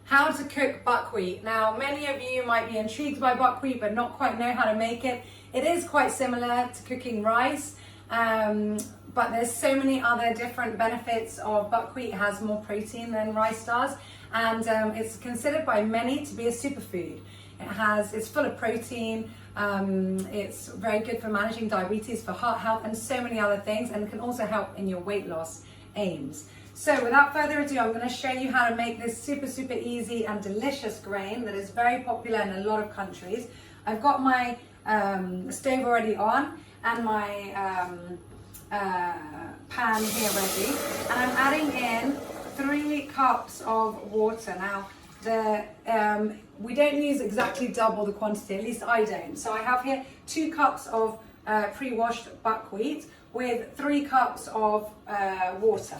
How to cook buckwheat. Now, many of you might be intrigued by buckwheat but not quite know how to make it. It is quite similar to cooking rice, but there's so many other different benefits of buckwheat. It has more protein than rice does, and it's considered by many to be a superfood. It's full of protein, it's very good for managing diabetes, for heart health, and so many other things, and it can also help in your weight loss aims. So without further ado, I'm going to show you how to make this super easy and delicious grain that is very popular in a lot of countries. I've got my stove already on and my pan here ready, and I'm adding in 3 cups of water. Now, we don't use exactly double the quantity, at least I don't. So I have here 2 cups of pre-washed buckwheat with 3 cups of water.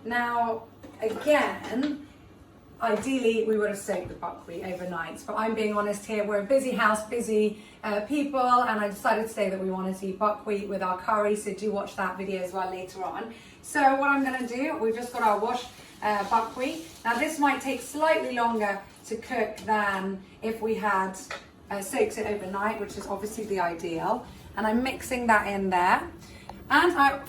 Now, again, ideally we would have soaked the buckwheat overnight, but I'm being honest here, we're a busy house, busy people, and I decided today that we wanted to eat buckwheat with our curry, so do watch that video as well later on. So what I'm going to do, we've just got our washed buckwheat. Now this might take slightly longer to cook than if we had soaked it overnight, which is obviously the ideal, and I'm mixing that in there. And I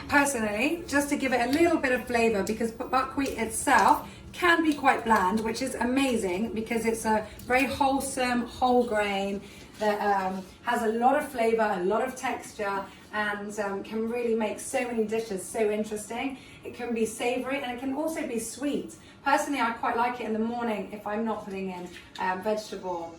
personally, just to give it a little bit of flavor, because buckwheat itself can be quite bland, which is amazing because it's a very wholesome whole grain that has a lot of flavor, a lot of texture, and can really make so many dishes so interesting. It can be savory and it can also be sweet. Personally, I quite like it in the morning if I'm not putting in vegetable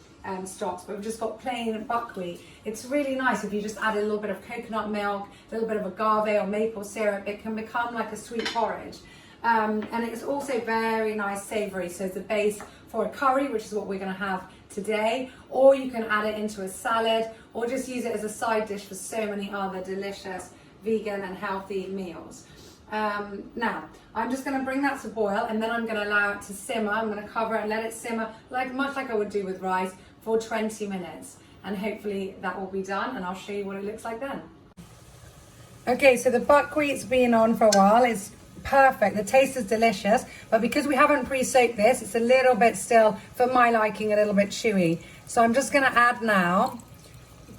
stocks, but we've just got plain buckwheat. It's really nice if you just add a little bit of coconut milk, a little bit of agave or maple syrup. It can become like a sweet porridge. And it's also very nice savory, so it's a base for a curry, which is what we're going to have today, or you can add it into a salad or just use it as a side dish for so many other delicious vegan and healthy meals. Now, I'm just going to bring that to boil, and then I'm going to allow it to simmer. I'm going to cover it and let it simmer much like I would do with rice for 20 minutes, and hopefully that will be done, and I'll show you what it looks like then. Okay, so the buckwheat's been on for a while. It's perfect. The taste is delicious, but because we haven't pre-soaked this, it's a little bit still, for my liking, a little bit chewy. So I'm just going to add now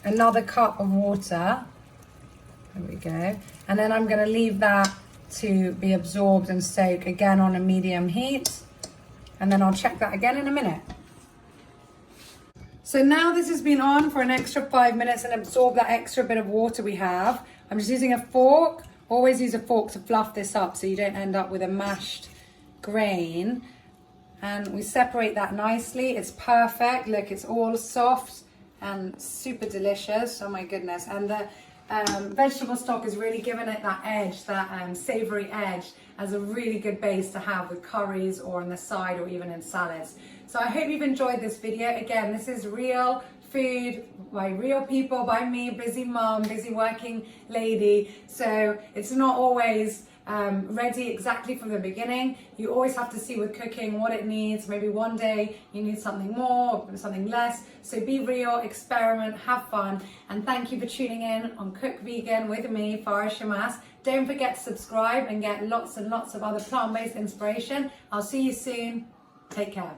another cup of water. There we go. And then I'm going to leave that to be absorbed and soak again on a medium heat, and then I'll check that again in a minute. So now this has been on for an extra 5 minutes and absorbed that extra bit of water we have. I'm just using a fork. Always use a fork to fluff this up so you don't end up with a mashed grain. And we separate that nicely. It's perfect. Look, it's all soft and super delicious. Oh my goodness. And the vegetable stock is really giving it that edge, that savory edge, as a really good base to have with curries or on the side or even in salads. So I hope you've enjoyed this video. Again, this is real food by real people, by me, busy mom, busy working lady. So it's not always ready exactly from the beginning. You always have to see with cooking what it needs. Maybe one day you need something more, something less. So be real, experiment, have fun, and thank you for tuning in on Cook Vegan with me, Farah Shamas. Don't forget to subscribe and get lots and lots of other plant-based inspiration. I'll see you soon. Take care.